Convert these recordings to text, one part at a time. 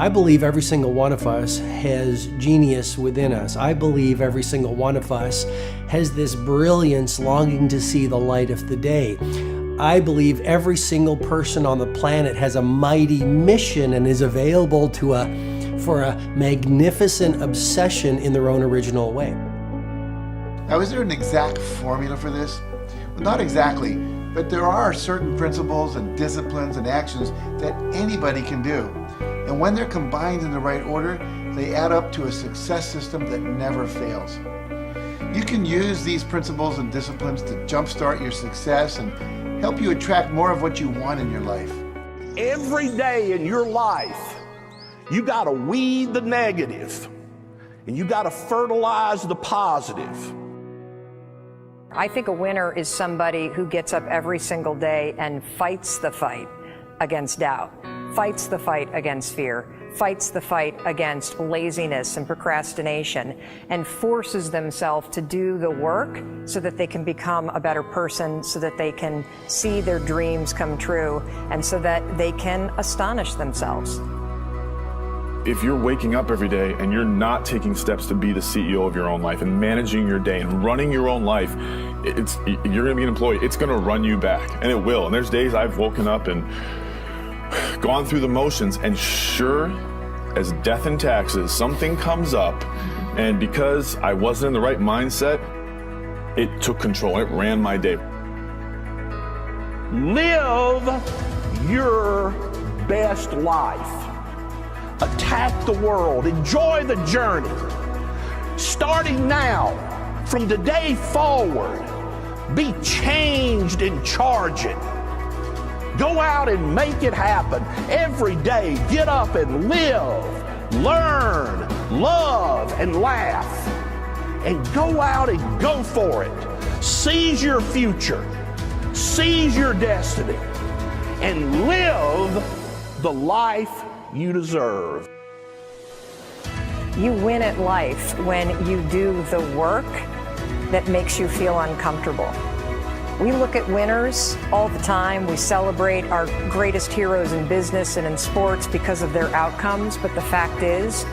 I believe every single one of us has genius within us. I believe every single one of us has this brilliance longing to see the light of the day. I believe every single person on the planet has a mighty mission and is available for a magnificent obsession in their own original way. Now, is there an exact formula for this? Well, not exactly, but there are certain principles and disciplines and actions that anybody can do. And when they're combined in the right order, they add up to a success system that never fails. You can use these principles and disciplines to jumpstart your success and help you attract more of what you want in your life. Every day in your life, you got to weed the negative and you got to fertilize the positive. I think a winner is somebody who gets up every single day and fights the fight against doubt, fights the fight against fear, fights the fight against laziness and procrastination, and forces themselves to do the work so that they can become a better person, so that they can see their dreams come true, and so that they can astonish themselves. If you're waking up every day and you're not taking steps to be the CEO of your own life and managing your day and running your own life, you're gonna be an employee. It's gonna run you back, and it will. And there's days I've woken up and gone through the motions, and sure as death and taxes, something comes up, and because I wasn't in the right mindset, it took control. It ran my day. Live your best life. Attack the world. Enjoy the journey. Starting now, from today forward, be changed and charge it. Go out and make it happen. Every day, get up and live, learn, love, and laugh. And go out and go for it. Seize your future. Seize your destiny. And live the life you deserve. You win at life when you do the work that makes you feel uncomfortable. We look at winners all the time. We celebrate our greatest heroes in business and in sports because of their outcomes, but the fact is,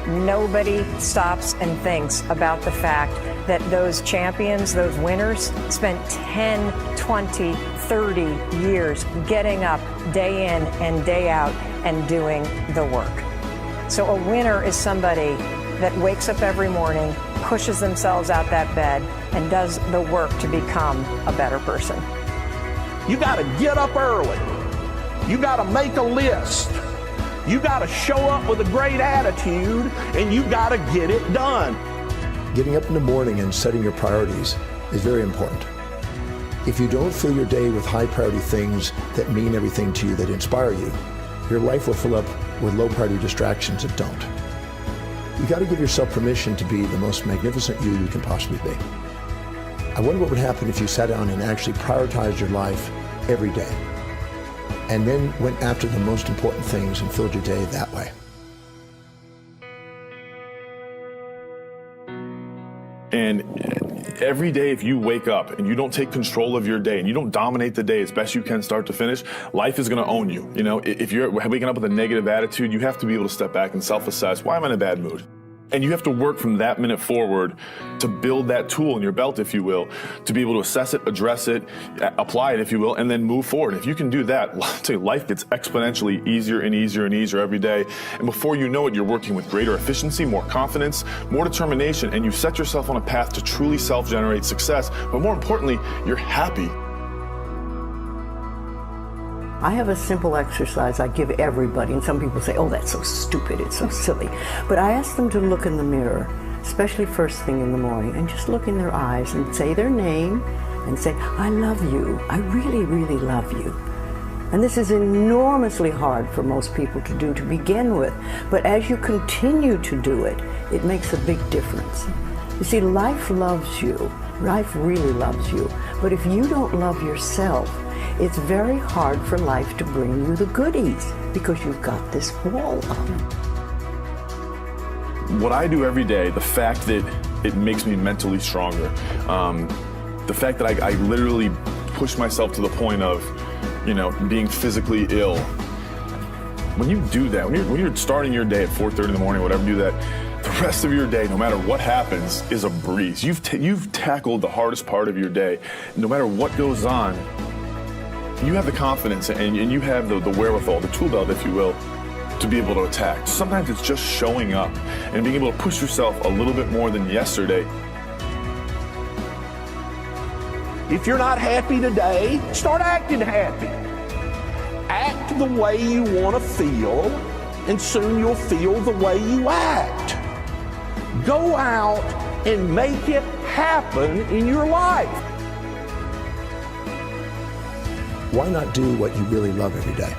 nobody stops and thinks about the fact that those champions, those winners, spent 10, 20, 30 years getting up day in and day out and doing the work. So a winner is somebody that wakes up every morning, pushes themselves out that bed, and does the work to become a better person. You got to get up early. You got to make a list. You got to show up with a great attitude, and you got to get it done. Getting up in the morning and setting your priorities is very important. If you don't fill your day with high priority things that mean everything to you, that inspire you, your life will fill up with low priority distractions that don't. You got to give yourself permission to be the most magnificent you can possibly be. I wonder what would happen if you sat down and actually prioritized your life every day, and then went after the most important things and filled your day that way. And every day, if you wake up and you don't take control of your day and you don't dominate the day as best you can start to finish, life is going to own you. You know, if you're waking up with a negative attitude, you have to be able to step back and self-assess. Why am I in a bad mood? And you have to work from that minute forward to build that tool in your belt, if you will, to be able to assess it, address it, apply it, if you will, and then move forward. If you can do that, I'll tell you, life gets exponentially easier and easier and easier every day. And before you know it, you're working with greater efficiency, more confidence, more determination, and you've set yourself on a path to truly self-generate success. But more importantly, you're happy. I have a simple exercise I give everybody, and some people say, oh, that's so stupid, it's so silly. But I ask them to look in the mirror, especially first thing in the morning, and just look in their eyes and say their name and say, I love you, I really, really love you. And this is enormously hard for most people to do to begin with, but as you continue to do it, it makes a big difference. You see, life loves you, life really loves you, but if you don't love yourself, it's very hard for life to bring you the goodies because you've got this wall up. What I do every day, the fact that it makes me mentally stronger, the fact that I literally push myself to the point of, you know, being physically ill, When you do that, when you're starting your day at 4:30 in the morning, whatever, do that, the rest of your day, no matter what happens, is a breeze. You've tackled the hardest part of your day. No matter what goes on, you have the confidence and you have the wherewithal, the tool belt, if you will, to be able to attack. Sometimes it's just showing up and being able to push yourself a little bit more than yesterday. If you're not happy today, start acting happy. Act the way you want to feel, and soon you'll feel the way you act. Go out and make it happen in your life. Why not do what you really love every day?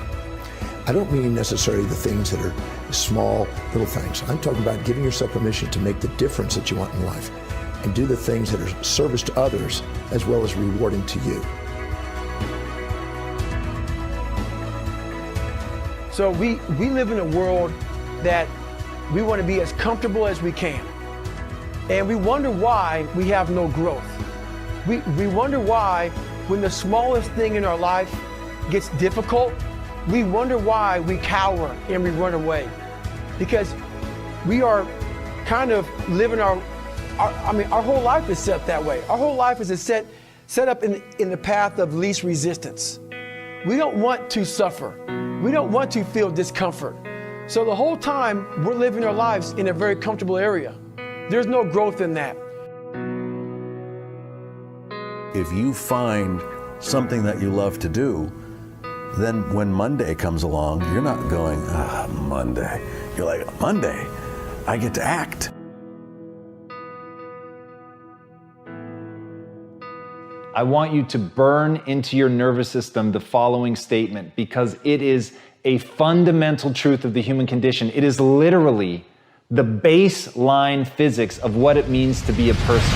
I don't mean necessarily the things that are small, little things. I'm talking about giving yourself permission to make the difference that you want in life and do the things that are service to others as well as rewarding to you. So we live in a world that we want to be as comfortable as we can. And we wonder why we have no growth. We wonder why when the smallest thing in our life gets difficult, we wonder why we cower and we run away. Because we are kind of living our whole life is set that way. Our whole life is set up in the path of least resistance. We don't want to suffer. We don't want to feel discomfort. So the whole time we're living our lives in a very comfortable area. There's no growth in that. If you find something that you love to do, then when Monday comes along, you're not going, Monday. You're like, Monday, I get to act. I want you to burn into your nervous system the following statement, because it is a fundamental truth of the human condition. It is literally the baseline physics of what it means to be a person.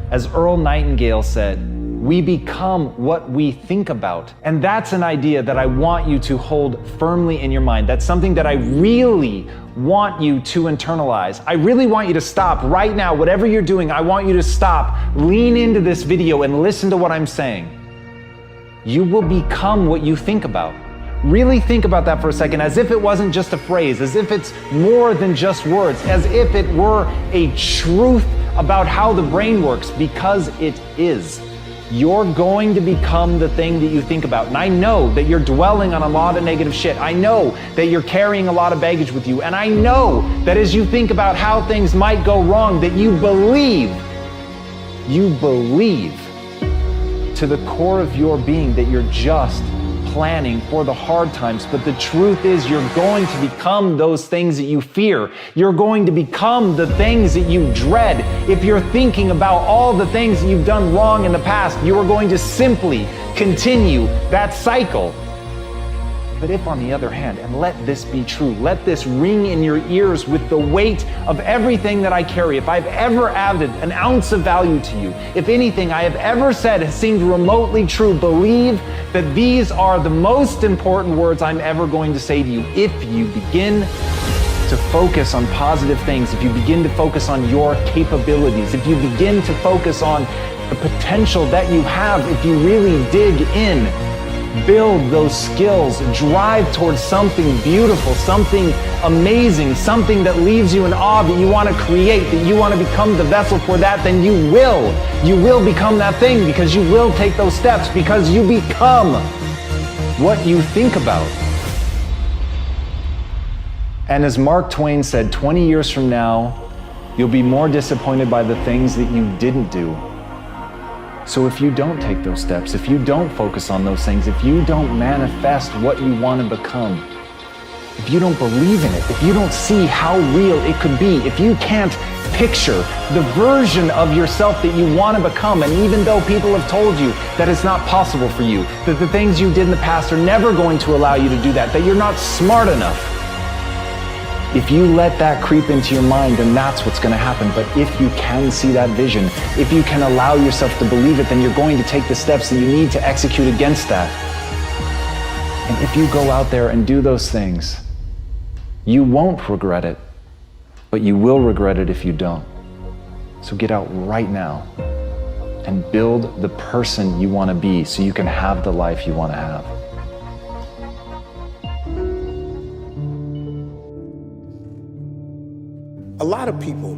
As Earl Nightingale said, we become what we think about. And that's an idea that I want you to hold firmly in your mind. That's something that I really want you to internalize. I really want you to stop right now, whatever you're doing, I want you to stop, lean into this video and listen to what I'm saying. You will become what you think about. Really think about that for a second, as if it wasn't just a phrase, as if it's more than just words, as if it were a truth about how the brain works, because it is. You're going to become the thing that you think about. And I know that you're dwelling on a lot of negative shit. I know that you're carrying a lot of baggage with you. And I know that as you think about how things might go wrong, that you believe to the core of your being that you're just planning for the hard times. But the truth is, you're going to become those things that you fear. You're going to become the things that you dread. If you're thinking about all the things that you've done wrong in the past, you are going to simply continue that cycle. But if, on the other hand, and let this be true, let this ring in your ears with the weight of everything that I carry, if I've ever added an ounce of value to you, if anything I have ever said has seemed remotely true, believe that these are the most important words I'm ever going to say to you. If you begin to focus on positive things, if you begin to focus on your capabilities, if you begin to focus on the potential that you have, if you really dig in, build those skills, drive towards something beautiful, something amazing, something that leaves you in awe, that you want to create, that you want to become the vessel for that, then you will become that thing, because you will take those steps, because you become what you think about. And as Mark Twain said, 20 years from now, you'll be more disappointed by the things that you didn't do. So if you don't take those steps, if you don't focus on those things, if you don't manifest what you want to become, if you don't believe in it, if you don't see how real it could be, if you can't picture the version of yourself that you want to become, and even though people have told you that it's not possible for you, that the things you did in the past are never going to allow you to do that you're not smart enough, if you let that creep into your mind, then that's what's going to happen. But if you can see that vision, if you can allow yourself to believe it, then you're going to take the steps that you need to execute against that. And if you go out there and do those things, you won't regret it, but you will regret it if you don't. So get out right now and build the person you want to be so you can have the life you want to have. A lot of people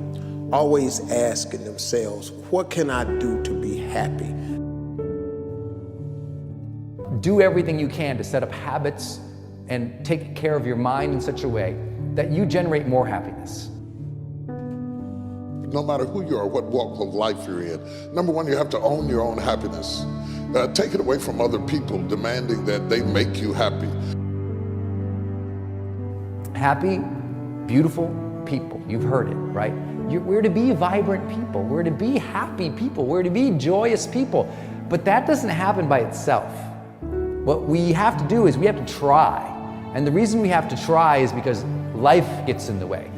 always asking themselves, what can I do to be happy? Do everything you can to set up habits and take care of your mind in such a way that you generate more happiness. No matter who you are, what walk of life you're in, number one, you have to own your own happiness. Take it away from other people demanding that they make you happy. Happy, beautiful people. You've heard it, right? We're to be vibrant people. We're to be happy people. We're to be joyous people. But that doesn't happen by itself. What we have to do is we have to try. And the reason we have to try is because life gets in the way.